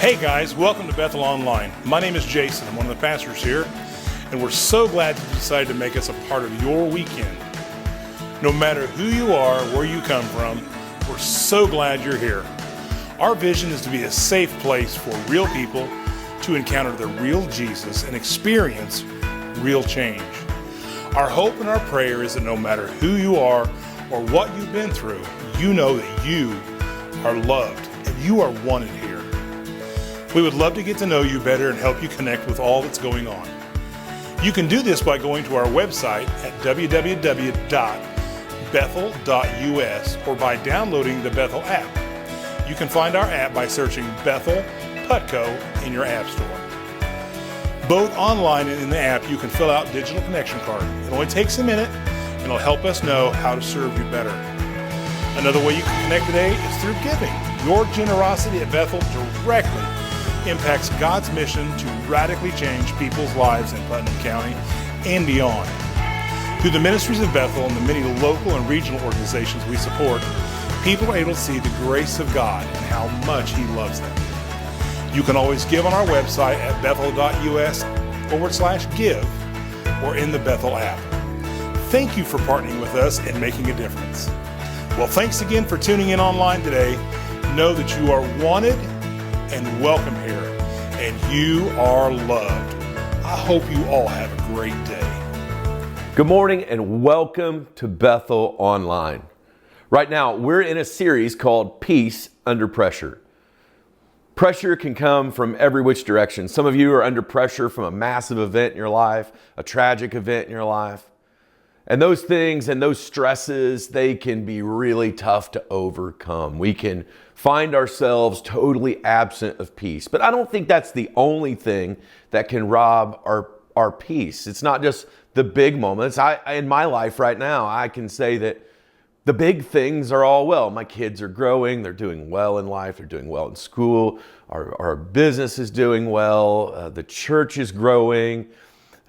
Hey guys, welcome to Bethel Online. My name is Jason. I'm one of the pastors here, and we're so glad you decided to make us a part of your weekend. No matter who you are, where you come from, we're so glad you're here. Our vision is to be a safe place for real people to encounter the real Jesus and experience real change. Our hope and our prayer is that no matter who you are or what you've been through, you know that you are loved and you are wanted here. We would love to get to know you better and help you connect with all that's going on. You can do this by going to our website at www.bethel.us or by downloading the Bethel app. You can find our app by searching Bethel Putco in your app store. Both online and in the app, you can fill out digital connection card. It only takes a minute and it'll help us know how to serve you better. Another way you can connect today is through giving. Your generosity at Bethel directly impacts God's mission to radically change people's lives in Putnam County and beyond. Through the ministries of Bethel and the many local and regional organizations we support, people are able to see the grace of God and how much He loves them. You can always give on our website at bethel.us/give or in the Bethel app. Thank you for partnering with us and making a difference. Well, thanks again for tuning in online today. Know that you are wanted and welcome here, and you are loved. I hope you all have a great day. Good morning and welcome to Bethel Online. Right now, we're in a series called Peace Under Pressure. Pressure can come from every which direction. Some of you are under pressure from a massive event in your life, a tragic event in your life. And those things and those stresses, they can be really tough to overcome. We can find ourselves totally absent of peace. But I don't think that's the only thing that can rob our peace. It's not just the big moments. In my life right now, I can say that the big things are all well. My kids are growing. They're doing well in life. They're doing well in school. Our business is doing well. The church is growing.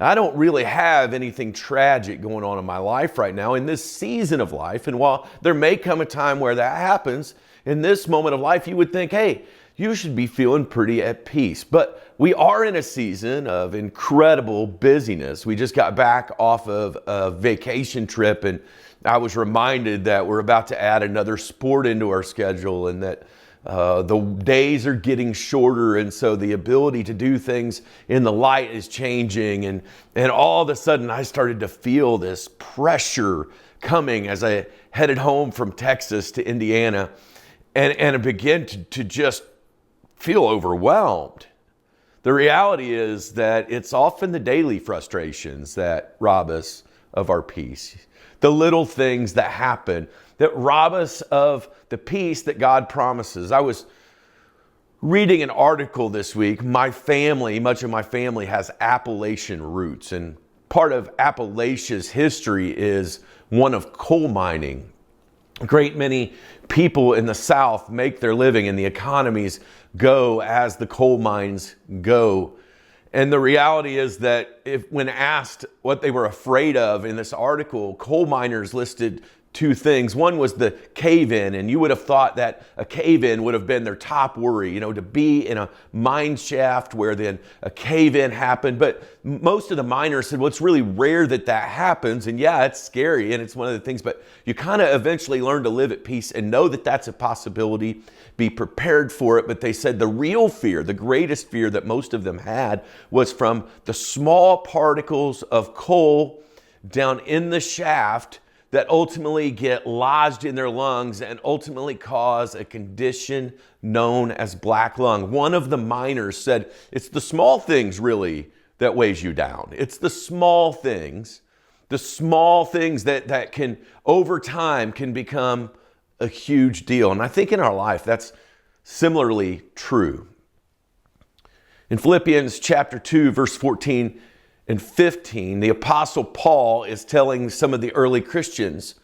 I don't really have anything tragic going on in my life right now in this season of life. And while there may come a time where that happens, in this moment of life, you would think, hey, you should be feeling pretty at peace. But we are in a season of incredible busyness. We just got back off of a vacation trip, and I was reminded that we're about to add another sport into our schedule, and that the days are getting shorter, and so the ability to do things in the light is changing. And all of a sudden, I started to feel this pressure coming as I headed home from Texas to Indiana, and I began to just feel overwhelmed. The reality is that it's often the daily frustrations that rob us of our peace. The little things that happen that rob us of the peace that God promises. I was reading an article this week. Much of my family has Appalachian roots, and part of Appalachia's history is one of coal mining. A great many people in the South make their living, and the economies go as the coal mines go. And the reality is that when asked what they were afraid of in this article, coal miners listed two things. One was the cave-in, and you would have thought that a cave-in would have been their top worry, to be in a mine shaft where then a cave-in happened. But most of the miners said, well, it's really rare that happens. And yeah, it's scary, and it's one of the things, but you kind of eventually learn to live at peace and know that that's a possibility, be prepared for it. But they said the real fear, the greatest fear that most of them had, was from the small particles of coal down in the shaft that ultimately get lodged in their lungs and ultimately cause a condition known as black lung. One of the miners said, it's the small things really that weighs you down. It's the small things that can, over time, can become a huge deal. And I think in our life, that's similarly true. In Philippians chapter 2, verse 14 and 15, the Apostle Paul is telling some of the early Christians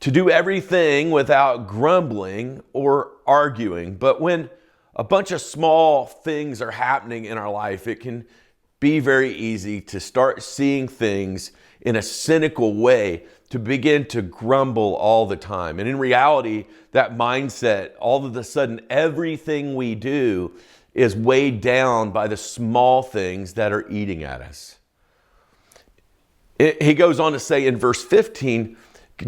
to do everything without grumbling or arguing. But when a bunch of small things are happening in our life, it can be very easy to start seeing things in a cynical way, to begin to grumble all the time. And in reality, that mindset, all of a sudden, everything we do is weighed down by the small things that are eating at us. He goes on to say in verse 15,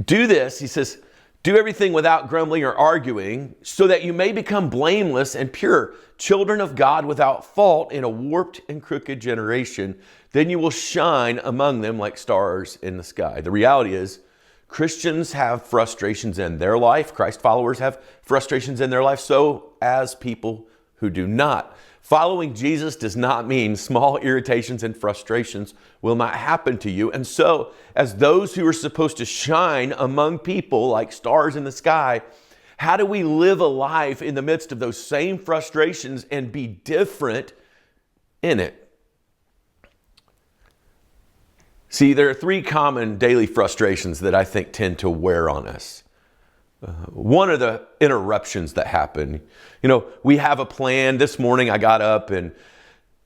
do this, he says, do everything without grumbling or arguing, so that you may become blameless and pure, children of God without fault in a warped and crooked generation. Then you will shine among them like stars in the sky. The reality is, Christians have frustrations in their life. Christ followers have frustrations in their life, so as people who do not. Following Jesus does not mean small irritations and frustrations will not happen to you. And so, as those who are supposed to shine among people like stars in the sky, how do we live a life in the midst of those same frustrations and be different in it? See, there are three common daily frustrations that I think tend to wear on us. One are the interruptions that happen. You know, we have a plan. This morning I got up and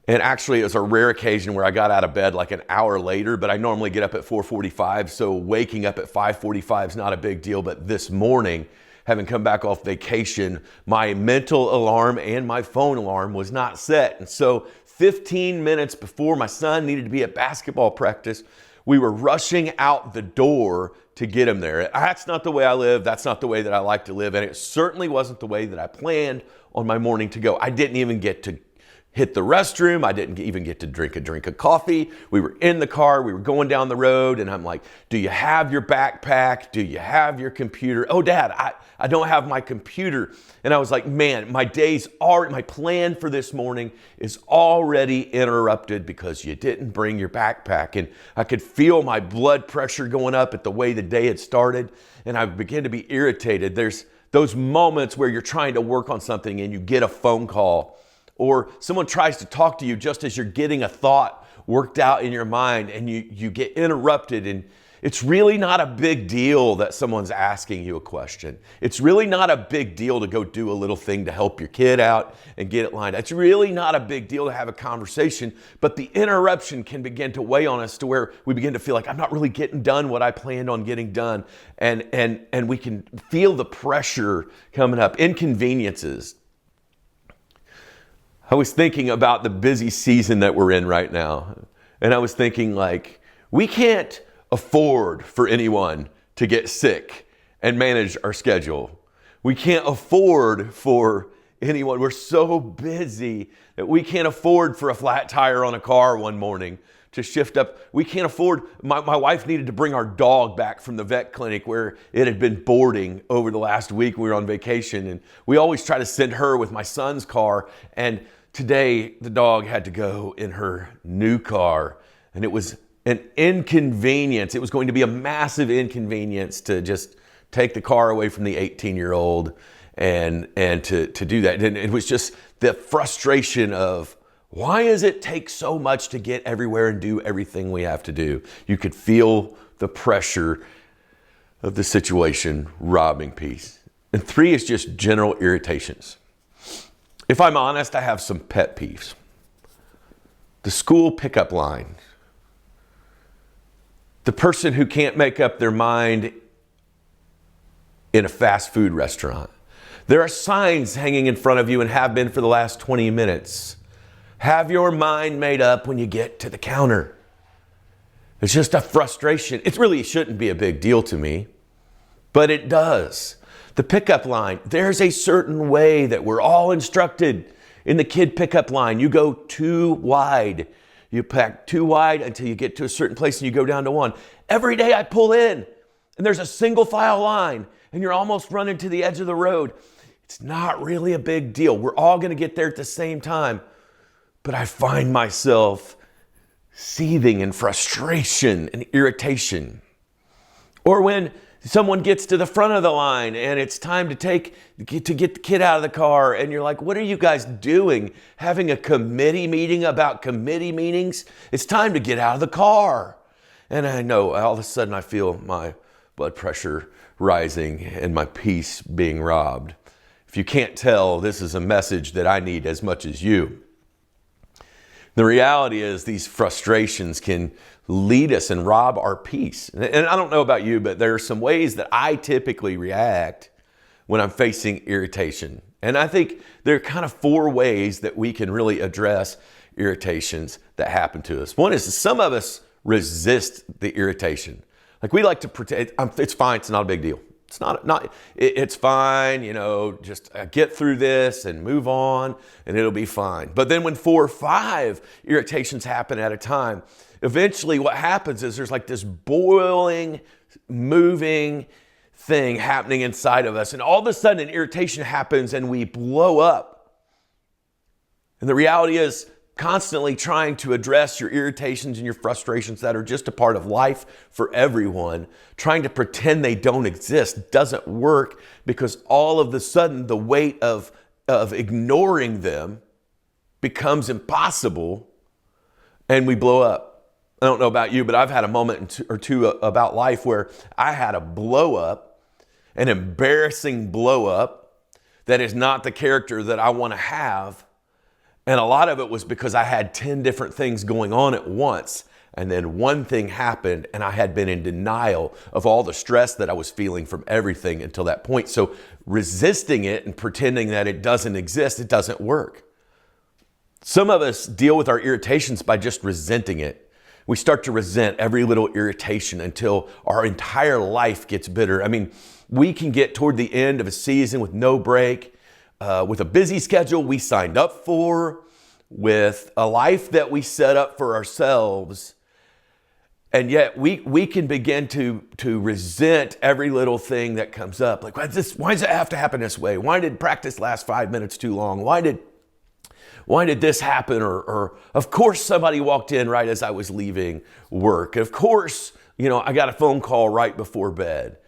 actually it was a rare occasion where I got out of bed like an hour later, but I normally get up at 4:45. So waking up at 5:45 is not a big deal. But this morning, having come back off vacation, my mental alarm and my phone alarm was not set. And so 15 minutes before my son needed to be at basketball practice, we were rushing out the door to get him there. That's not the way I live. That's not the way that I like to live. And it certainly wasn't the way that I planned on my morning to go. I didn't even get to hit the restroom. I didn't even get to drink a drink of coffee. We were in the car. We were going down the road. And I'm like, do you have your backpack? Do you have your computer? Oh, Dad, I don't have my computer. And I was like, man, my plan for this morning is already interrupted because you didn't bring your backpack. And I could feel my blood pressure going up at the way the day had started. And I began to be irritated. There's those moments where you're trying to work on something and you get a phone call, or someone tries to talk to you just as you're getting a thought worked out in your mind, and you get interrupted. And it's really not a big deal that someone's asking you a question. It's really not a big deal to go do a little thing to help your kid out and get it lined up. It's really not a big deal to have a conversation, but the interruption can begin to weigh on us to where we begin to feel like I'm not really getting done what I planned on getting done. And we can feel the pressure coming up, inconveniences. I was thinking about the busy season that we're in right now. And I was thinking, like, we can't afford for anyone to get sick and manage our schedule. We can't afford for anyone. We're so busy that we can't afford for a flat tire on a car one morning to shift up. We can't afford. My wife needed to bring our dog back from the vet clinic where it had been boarding over the last week. We were on vacation, and we always try to send her with my son's car. And today, the dog had to go in her new car, and it was an inconvenience. It was going to be a massive inconvenience to just take the car away from the 18-year-old and to do that. And it was just the frustration of, why does it take so much to get everywhere and do everything we have to do? You could feel the pressure of the situation robbing peace. And 3 is just general irritations. If I'm honest, I have some pet peeves. The school pickup line. The person who can't make up their mind in a fast food restaurant. There are signs hanging in front of you and have been for the last 20 minutes. Have your mind made up when you get to the counter. It's just a frustration. It really shouldn't be a big deal to me, but it does. The pickup line, there's a certain way that we're all instructed in the kid pickup line. You go too wide. You pack too wide until you get to a certain place and you go down to 1. Every day I pull in and there's a single file line and you're almost running to the edge of the road. It's not really a big deal. We're all going to get there at the same time. But I find myself seething in frustration and irritation. Or when someone gets to the front of the line and it's time to get the kid out of the car, and you're like, what are you guys doing? Having a committee meeting about committee meetings? It's time to get out of the car. And I know all of a sudden I feel my blood pressure rising and my peace being robbed. If you can't tell, this is a message that I need as much as you. The reality is these frustrations can lead us and rob our peace. And I don't know about you, but there are some ways that I typically react when I'm facing irritation. And I think there are kind of 4 ways that we can really address irritations that happen to us. One is some of us resist the irritation. Like we like to pretend it's fine, it's not a big deal. It's fine, just get through this and move on and it'll be fine. But then when 4 or 5 irritations happen at a time, eventually what happens is there's like this boiling, moving thing happening inside of us. And all of a sudden an irritation happens and we blow up. And the reality is constantly trying to address your irritations and your frustrations that are just a part of life for everyone, trying to pretend they don't exist doesn't work, because all of a sudden the weight of ignoring them becomes impossible and we blow up. I don't know about you, but I've had a moment or two about life where I had a blow up, an embarrassing blow up that is not the character that I want to have. And a lot of it was because I had 10 different things going on at once. And then one thing happened and I had been in denial of all the stress that I was feeling from everything until that point. So resisting it and pretending that it doesn't exist, it doesn't work. Some of us deal with our irritations by just resenting it. We start to resent every little irritation until our entire life gets bitter. I mean, we can get toward the end of a season with no break, with a busy schedule we signed up for, with a life that we set up for ourselves. And yet we can begin to resent every little thing that comes up. Like, why does it have to happen this way? Why did practice last 5 minutes too long? Why did this happen? Or of course somebody walked in right as I was leaving work. Of course, I got a phone call right before bed.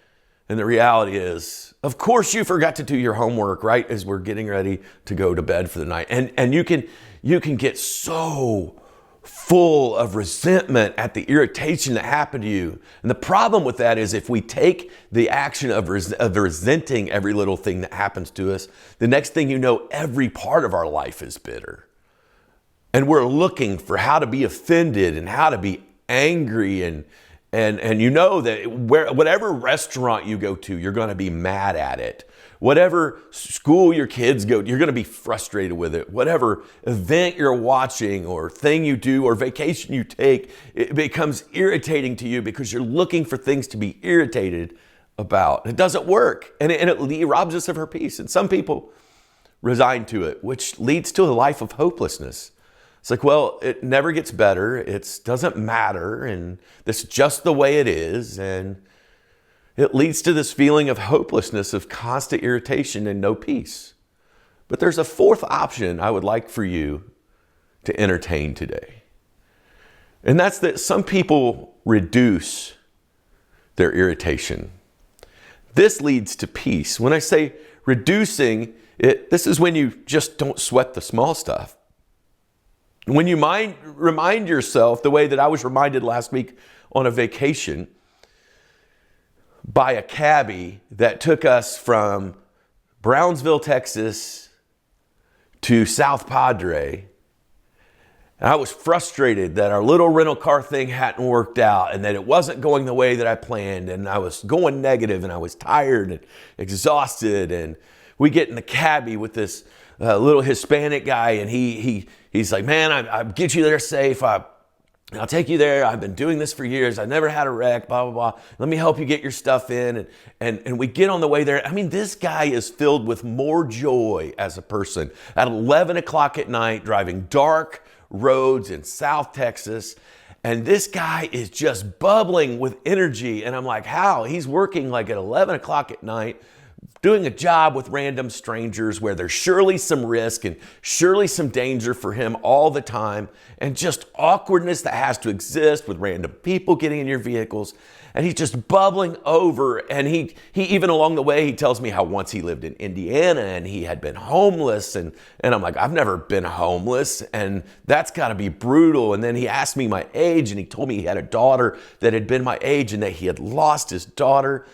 And the reality is, of course you forgot to do your homework right as we're getting ready to go to bed for the night. And you can get so full of resentment at the irritation that happened to you. And the problem with that is if we take the action of resenting every little thing that happens to us, the next thing you know, every part of our life is bitter. And we're looking for how to be offended and how to be angry, and you know that whatever restaurant you go to, you're going to be mad at it. Whatever school your kids go to, you're going to be frustrated with it. Whatever event you're watching or thing you do or vacation you take, it becomes irritating to you because you're looking for things to be irritated about. It doesn't work, and it robs us of our peace. And some people resign to it, which leads to a life of hopelessness. It's like, well, it never gets better. It doesn't matter. And this is just the way it is. And it leads to this feeling of hopelessness, of constant irritation and no peace. But there's a 4th option I would like for you to entertain today. And that's that some people reduce their irritation. This leads to peace. When I say reducing it, this is when you just don't sweat the small stuff. When you remind yourself the way that I was reminded last week on a vacation by a cabbie that took us from Brownsville, Texas to South Padre. And I was frustrated that our little rental car thing hadn't worked out and that it wasn't going the way that I planned. And I was going negative and I was tired and exhausted. And we get in the cabbie with this little Hispanic guy, and he's like, man, I'll get you there safe. I'll take you there. I've been doing this for years. I never had a wreck, blah, blah, blah. Let me help you get your stuff in. And we get on the way there. I mean, this guy is filled with more joy as a person at 11 o'clock at night, driving dark roads in South Texas. And this guy is just bubbling with energy. And I'm like, how? He's working like at 11 o'clock at night, doing a job with random strangers where there's surely some risk and surely some danger for him all the time, and just awkwardness that has to exist with random people getting in your vehicles. And he's just bubbling over. And he even along the way, he tells me how once he lived in Indiana and he had been homeless. And I'm like, I've never been homeless, and that's got to be brutal. And then he asked me my age, and he told me he had a daughter that had been my age and that he had lost his daughter.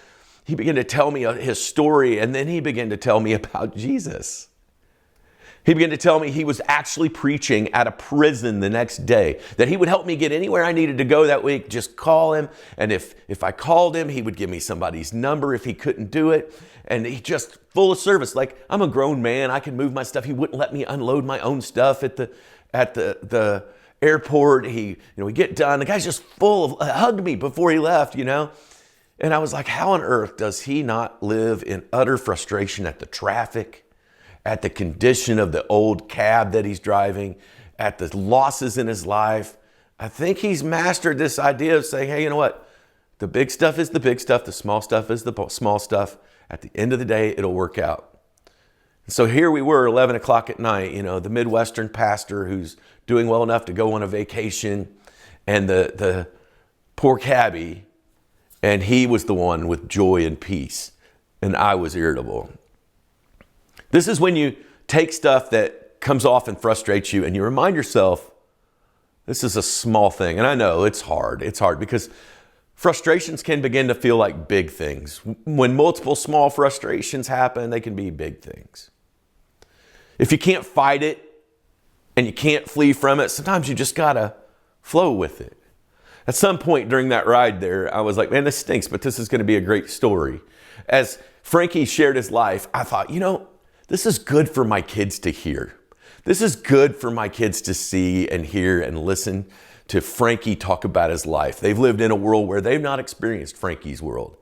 He began to tell me his story, and then he began to tell me about Jesus. He began to tell me he was actually preaching at a prison the next day, that he would help me get anywhere I needed to go that week, just call him. And if I called him, he would give me somebody's number if he couldn't do it. And he just full of service. Like, I'm a grown man, I can move my stuff. He wouldn't let me unload my own stuff at the airport. We get done. The guy's just full of, hugged me before he left, And I was like, how on earth does he not live in utter frustration at the traffic, at the condition of the old cab that he's driving, at the losses in his life? I think he's mastered this idea of saying, hey, you know what? The big stuff is the big stuff. The small stuff is the small stuff. At the end of the day, it'll work out. And so here we were, 11 o'clock at night, the Midwestern pastor who's doing well enough to go on a vacation, and the poor cabbie, and he was the one with joy and peace, and I was irritable. This is when you take stuff that comes off and frustrates you, and you remind yourself, this is a small thing. And I know it's hard. It's hard because frustrations can begin to feel like big things. When multiple small frustrations happen, they can be big things. If you can't fight it and you can't flee from it, sometimes you just gotta flow with it. At some point during that ride there, I was like, man, this stinks, but this is gonna be a great story. As Frankie shared his life, I thought, this is good for my kids to hear. This is good for my kids to see and hear and listen to Frankie talk about his life. They've lived in a world where they've not experienced Frankie's world.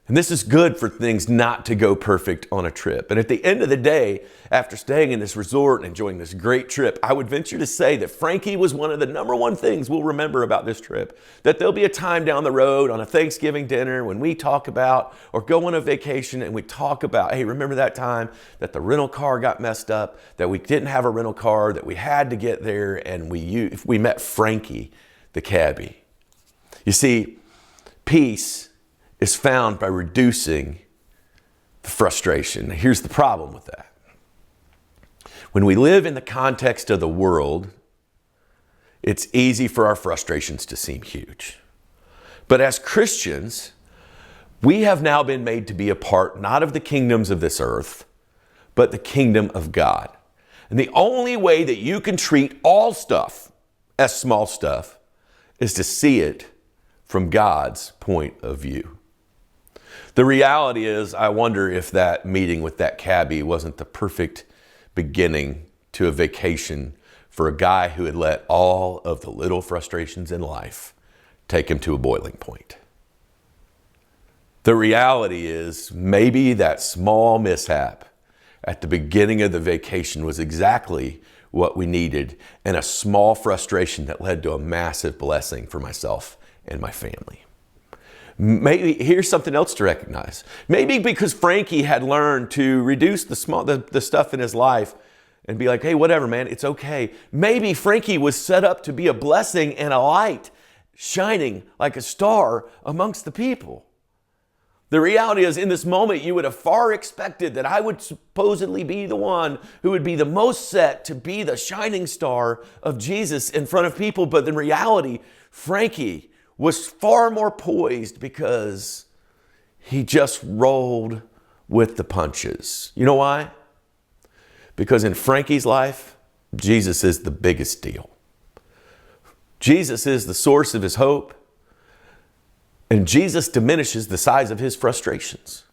And this is good for things not to go perfect on a trip. And at the end of the day, after staying in this resort and enjoying this great trip, I would venture to say that Frankie was one of the number one things we'll remember about this trip. That there'll be a time down the road on a Thanksgiving dinner when we talk about, or go on a vacation and we talk about, hey, remember that time that the rental car got messed up, that we didn't have a rental car, that we had to get there, and we met Frankie, the cabbie. You see, peace is found by reducing the frustration. Here's the problem with that. When we live in the context of the world, it's easy for our frustrations to seem huge. But as Christians, we have now been made to be a part not of the kingdoms of this earth, but the kingdom of God. And the only way that you can treat all stuff as small stuff is to see it from God's point of view. The reality is, I wonder if that meeting with that cabbie wasn't the perfect beginning to a vacation for a guy who had let all of the little frustrations in life take him to a boiling point. The reality is, maybe that small mishap at the beginning of the vacation was exactly what we needed, and a small frustration that led to a massive blessing for myself and my family. Maybe here's something else to recognize. Maybe because Frankie had learned to reduce the stuff in his life and be like, hey, whatever, man, it's okay. Maybe Frankie was set up to be a blessing and a light shining like a star amongst the people. The reality is, in this moment, you would have far expected that I would supposedly be the one who would be the most set to be the shining star of Jesus in front of people. But in reality, Frankie was far more poised because he just rolled with the punches. You know why? Because in Frankie's life, Jesus is the biggest deal. Jesus is the source of his hope, and Jesus diminishes the size of his frustrations.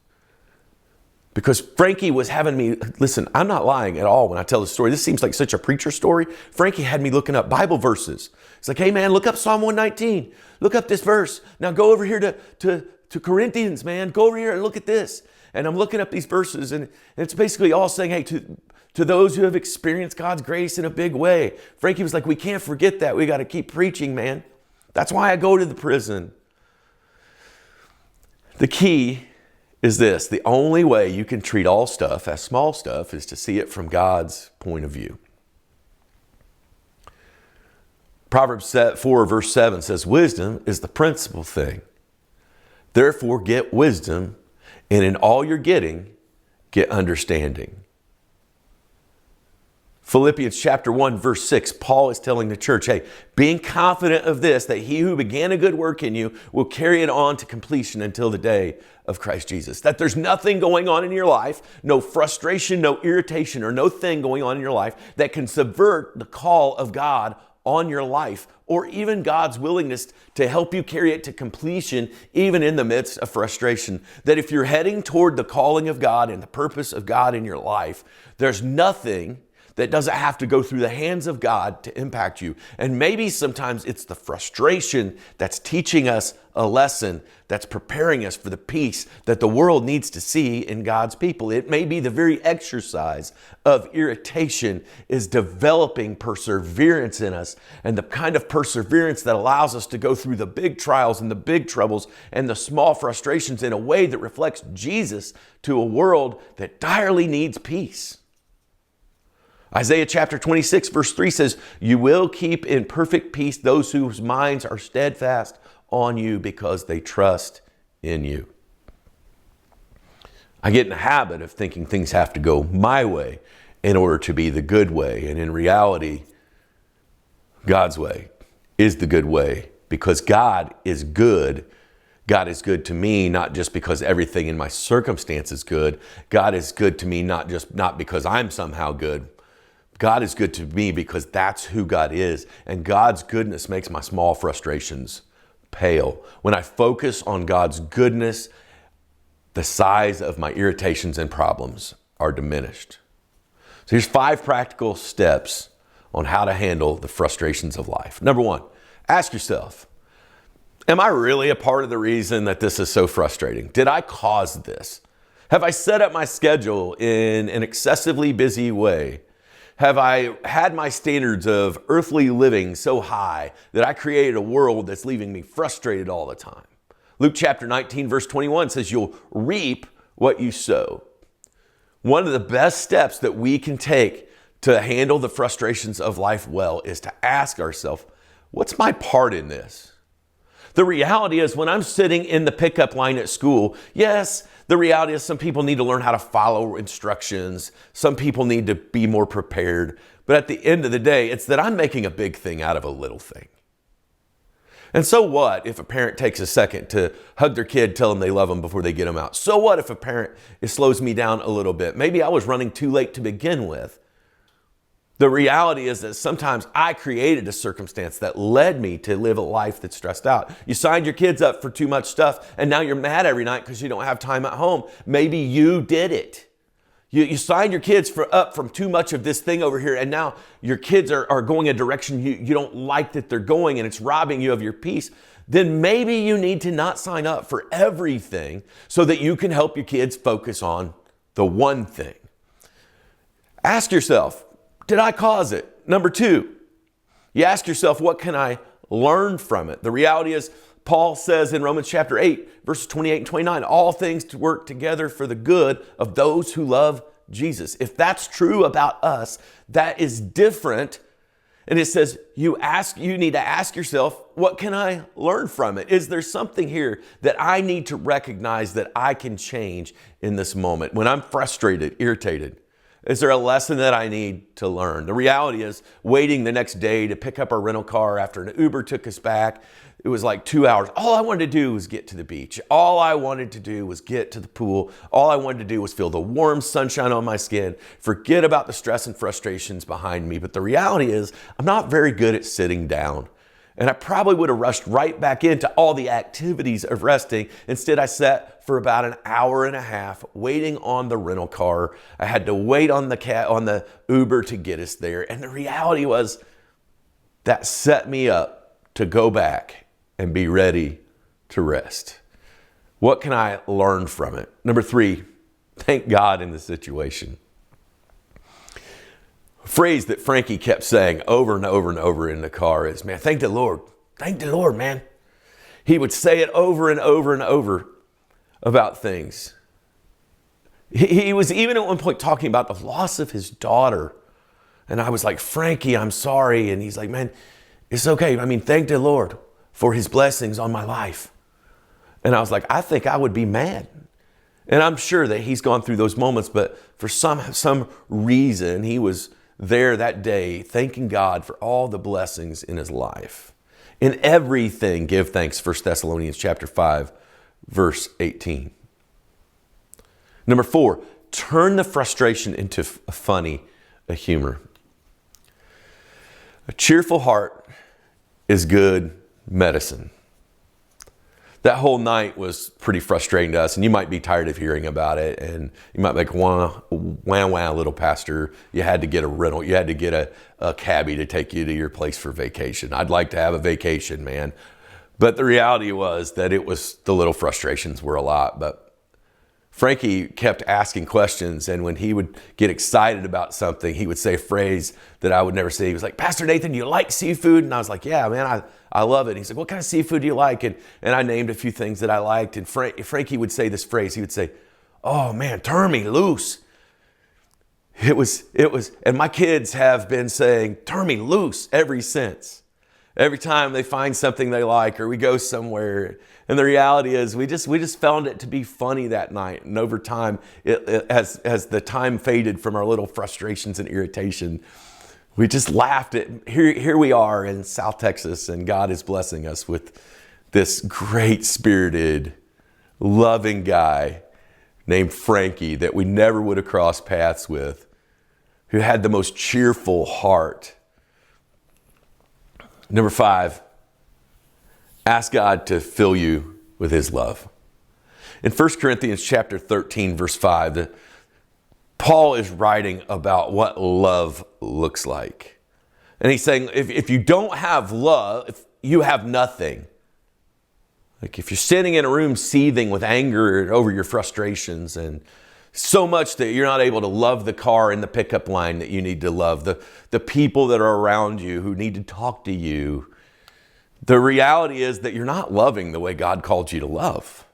Because Frankie was having me, listen, I'm not lying at all when I tell this story. This seems like such a preacher story. Frankie had me looking up Bible verses. It's like, hey man, look up Psalm 119. Look up this verse. Now go over here to Corinthians, man. Go over here and look at this. And I'm looking up these verses, and it's basically all saying, hey, to those who have experienced God's grace in a big way. Frankie was like, we can't forget that. We got to keep preaching, man. That's why I go to the prison. The key is this: the only way you can treat all stuff as small stuff is to see it from God's point of view. Proverbs 4 verse 7 says, wisdom is the principal thing. Therefore get wisdom, and in all you're getting, get understanding. Philippians chapter 1, verse 6, Paul is telling the church, hey, being confident of this, that he who began a good work in you will carry it on to completion until the day of Christ Jesus. That there's nothing going on in your life, no frustration, no irritation, or no thing going on in your life that can subvert the call of God on your life, or even God's willingness to help you carry it to completion, even in the midst of frustration. That if you're heading toward the calling of God and the purpose of God in your life, there's nothing that doesn't have to go through the hands of God to impact you. And maybe sometimes it's the frustration that's teaching us a lesson, that's preparing us for the peace that the world needs to see in God's people. It may be the very exercise of irritation is developing perseverance in us, and the kind of perseverance that allows us to go through the big trials and the big troubles and the small frustrations in a way that reflects Jesus to a world that direly needs peace. Isaiah chapter 26 verse 3 says, you will keep in perfect peace those whose minds are steadfast on you because they trust in you. I get in the habit of thinking things have to go my way in order to be the good way. And in reality, God's way is the good way because God is good. God is good to me, not just because everything in my circumstance is good. God is good to me not because I'm somehow good. God is good to me because that's who God is. And God's goodness makes my small frustrations pale. When I focus on God's goodness, the size of my irritations and problems are diminished. So here's 5 practical steps on how to handle the frustrations of life. Number 1, ask yourself, am I really a part of the reason that this is so frustrating? Did I cause this? Have I set up my schedule in an excessively busy way? Have I had my standards of earthly living so high that I created a world that's leaving me frustrated all the time? Luke chapter 19, verse 21 says, you'll reap what you sow. One of the best steps that we can take to handle the frustrations of life well is to ask ourselves, what's my part in this? The reality is when I'm sitting in the pickup line at school, yes, the reality is some people need to learn how to follow instructions. Some people need to be more prepared. But at the end of the day, it's that I'm making a big thing out of a little thing. And so what if a parent takes a second to hug their kid, tell them they love them before they get them out? So what if a parent, it slows me down a little bit? Maybe I was running too late to begin with. The reality is that sometimes I created a circumstance that led me to live a life that's stressed out. You signed your kids up for too much stuff, and now you're mad every night because you don't have time at home. Maybe you did it. You signed your kids up from too much of this thing over here, and now your kids are going a direction you don't like that they're going, and it's robbing you of your peace. Then maybe you need to not sign up for everything so that you can help your kids focus on the one thing. Ask yourself, did I cause it? Number 2, you ask yourself, what can I learn from it? The reality is, Paul says in Romans chapter 8, verses 28 and 29, all things work together for the good of those who love Jesus. If that's true about us, that is different. And it says, you need to ask yourself, what can I learn from it? Is there something here that I need to recognize that I can change in this moment when I'm frustrated, irritated? Is there a lesson that I need to learn? The reality is waiting the next day to pick up our rental car after an Uber took us back. It was like 2 hours. All I wanted to do was get to the beach. All I wanted to do was get to the pool. All I wanted to do was feel the warm sunshine on my skin, forget about the stress and frustrations behind me. But the reality is I'm not very good at sitting down. And I probably would have rushed right back into all the activities of resting. Instead, I sat for about an hour and a half waiting on the rental car. I had to wait on the Uber to get us there. And the reality was that set me up to go back and be ready to rest. What can I learn from it? Number 3, thank God in the situation. Phrase that Frankie kept saying over and over and over in the car is, man, thank the Lord. Thank the Lord, man. He would say it over and over and over about things. He was even at one point talking about the loss of his daughter. And I was like, Frankie, I'm sorry. And he's like, man, it's okay. I mean, thank the Lord for his blessings on my life. And I was like, I think I would be mad. And I'm sure that he's gone through those moments, but for some reason, he was there that day, thanking God for all the blessings in his life. In everything, give thanks, 1 Thessalonians chapter 5, verse 18. Number 4, turn the frustration into a humor. A cheerful heart is good medicine. That whole night was pretty frustrating to us, and you might be tired of hearing about it, and you might be like, wah, little pastor, you had to get a rental, you had to get a cabbie to take you to your place for vacation. I'd like to have a vacation, man. But the reality was that the little frustrations were a lot, but Frankie kept asking questions, and when he would get excited about something, he would say a phrase that I would never say. He was like, Pastor Nathan, do you like seafood? And I was like, yeah, man, I love it. And he's like, what kind of seafood do you like? And I named a few things that I liked, and Frankie would say this phrase. He would say, oh man, turn me loose. It was, and my kids have been saying, turn me loose ever since. Every time they find something they like or we go somewhere. And the reality is we just found it to be funny that night. And over time, as the time faded from our little frustrations and irritation, we just laughed at, here we are in South Texas, and God is blessing us with this great spirited, loving guy named Frankie that we never would have crossed paths with, who had the most cheerful heart. Number 5, ask God to fill you with his love. In 1 Corinthians chapter 13, verse 5, Paul is writing about what love looks like. And he's saying, if you don't have love, if you have nothing. Like if you're sitting in a room seething with anger over your frustrations, and so much that you're not able to love the car in the pickup line that you need to love, the people that are around you who need to talk to you. The reality is that you're not loving the way God called you to love.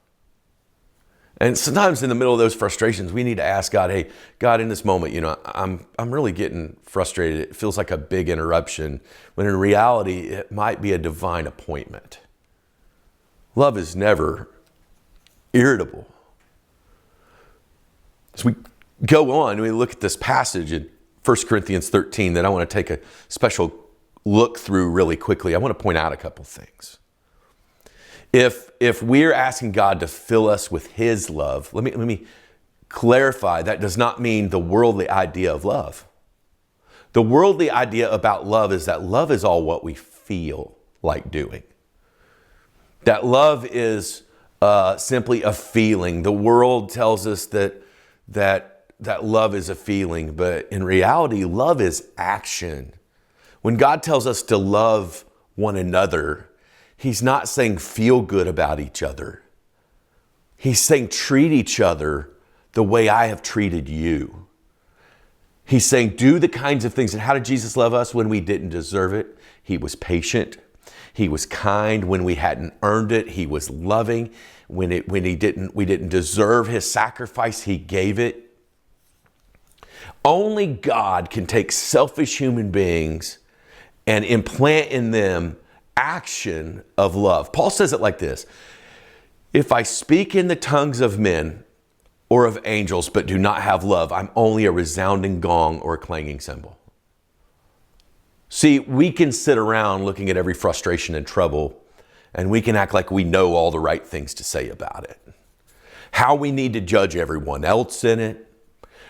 And sometimes in the middle of those frustrations, we need to ask God, hey, God, in this moment, I'm really getting frustrated. It feels like a big interruption, when in reality, it might be a divine appointment. Love is never irritable. As we go on, we look at this passage in 1 Corinthians 13 that I want to take a special look through really quickly. I want to point out a couple things. If we're asking God to fill us with his love, let me clarify, that does not mean the worldly idea of love. The worldly idea about love is that love is all what we feel like doing. That love is simply a feeling. The world tells us that love is a feeling, but in reality, love is action. When God tells us to love one another, he's not saying feel good about each other. He's saying treat each other the way I have treated you. He's saying do the kinds of things. And how did Jesus love us when we didn't deserve it? He was patient. He was kind when we hadn't earned it. He was loving when we didn't deserve his sacrifice. He gave it. Only God can take selfish human beings and implant in them action of love. Paul says it like this: if I speak in the tongues of men or of angels, but do not have love, I'm only a resounding gong or a clanging cymbal. See, we can sit around looking at every frustration and trouble, and we can act like we know all the right things to say about it. How we need to judge everyone else in it.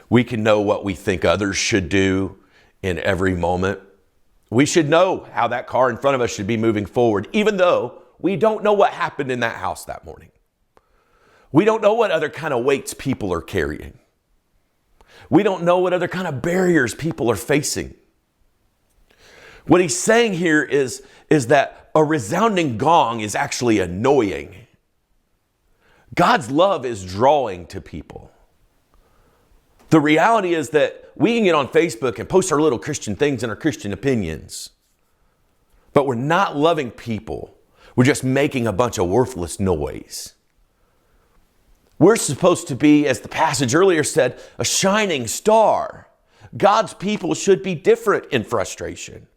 We can know what we think others should do in every moment. We should know how that car in front of us should be moving forward, even though we don't know what happened in that house that morning. We don't know what other kind of weights people are carrying. We don't know what other kind of barriers people are facing. What he's saying here is that a resounding gong is actually annoying. God's love is drawing to people. The reality is that we can get on Facebook and post our little Christian things and our Christian opinions, but we're not loving people. We're just making a bunch of worthless noise. We're supposed to be, as the passage earlier said, a shining star. God's people should be different in frustration.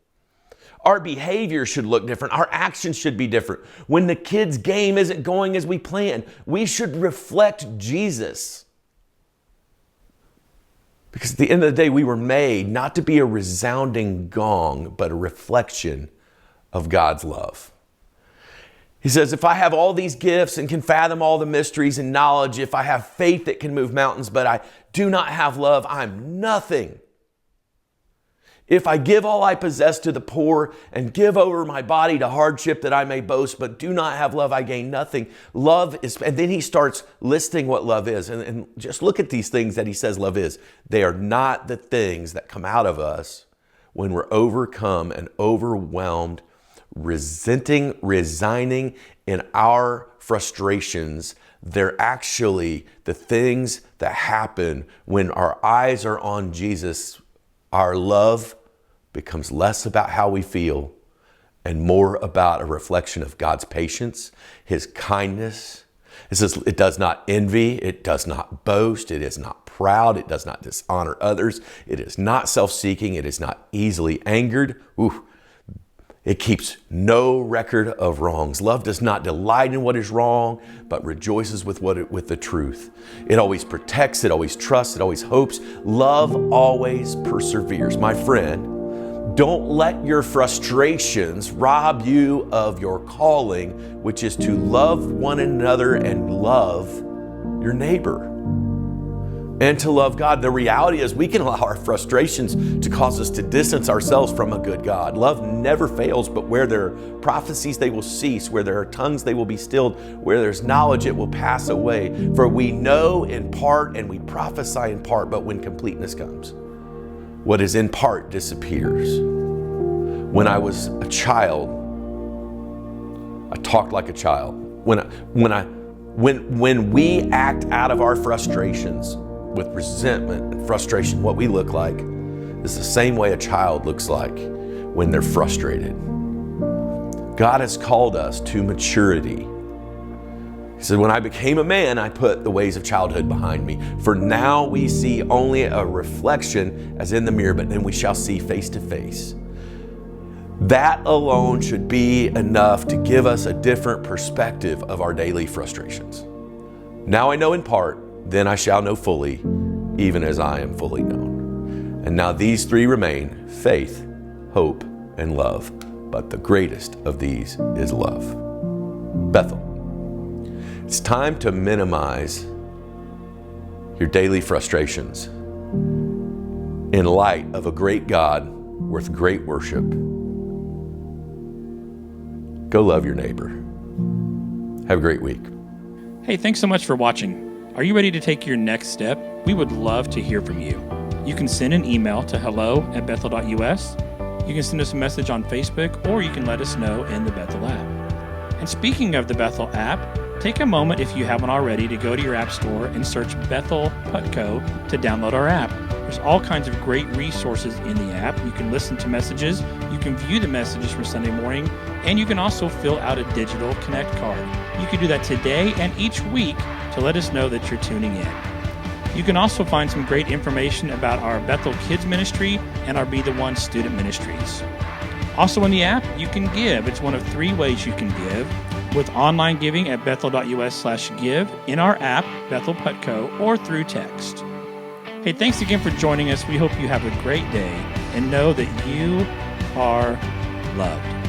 Our behavior should look different. Our actions should be different. When the kids' game isn't going as we plan, we should reflect Jesus. Because at the end of the day, we were made not to be a resounding gong, but a reflection of God's love. He says, if I have all these gifts and can fathom all the mysteries and knowledge, if I have faith that can move mountains, but I do not have love, I'm nothing. If I give all I possess to the poor and give over my body to hardship that I may boast, but do not have love, I gain nothing. Love is, and then he starts listing what love is. And just look at these things that he says love is. They are not the things that come out of us when we're overcome and overwhelmed, resenting, resigning in our frustrations. They're actually the things that happen when our eyes are on Jesus. Our love becomes less about how we feel and more about a reflection of God's patience, His kindness. It says it does not envy, it does not boast, it is not proud, it does not dishonor others, it is not self-seeking, it is not easily angered. It keeps no record of wrongs. Love does not delight in what is wrong, but rejoices with the truth. It always protects, it always trusts, it always hopes. Love always perseveres. My friend, don't let your frustrations rob you of your calling, which is to love one another and love your neighbor. And to love God. The reality is we can allow our frustrations to cause us to distance ourselves from a good God. Love never fails, but where there are prophecies, they will cease. Where there are tongues, they will be stilled. Where there's knowledge, it will pass away. For we know in part and we prophesy in part, but when completeness comes, what is in part disappears. When I was a child, I talked like a child. When we act out of our frustrations, with resentment and frustration, what we look like is the same way a child looks like when they're frustrated. God has called us to maturity. He said, when I became a man, I put the ways of childhood behind me. For now we see only a reflection as in the mirror, but then we shall see face to face. That alone should be enough to give us a different perspective of our daily frustrations. Now I know in part, then I shall know fully, even as I am fully known. And now these three remain: faith, hope, and love. But the greatest of these is love. Bethel. It's time to minimize your daily frustrations in light of a great God worth great worship. Go love your neighbor. Have a great week. Hey, thanks so much for watching. Are you ready to take your next step? We would love to hear from you. You can send an email to hello@bethel.us. You can send us a message on Facebook, or you can let us know in the Bethel app. And speaking of the Bethel app, take a moment, if you haven't already, to go to your app store and search Bethel Putco to download our app. There's all kinds of great resources in the app. You can listen to messages, you can view the messages from Sunday morning, and you can also fill out a digital Connect card. You can do that today and each week to let us know that you're tuning in. You can also find some great information about our Bethel Kids Ministry and our Be the One student ministries. Also in the app, you can give. It's one of three ways you can give: with online giving at bethel.us/give, in our app, Bethel Putco, or through text. Hey, thanks again for joining us. We hope you have a great day and know that you are loved.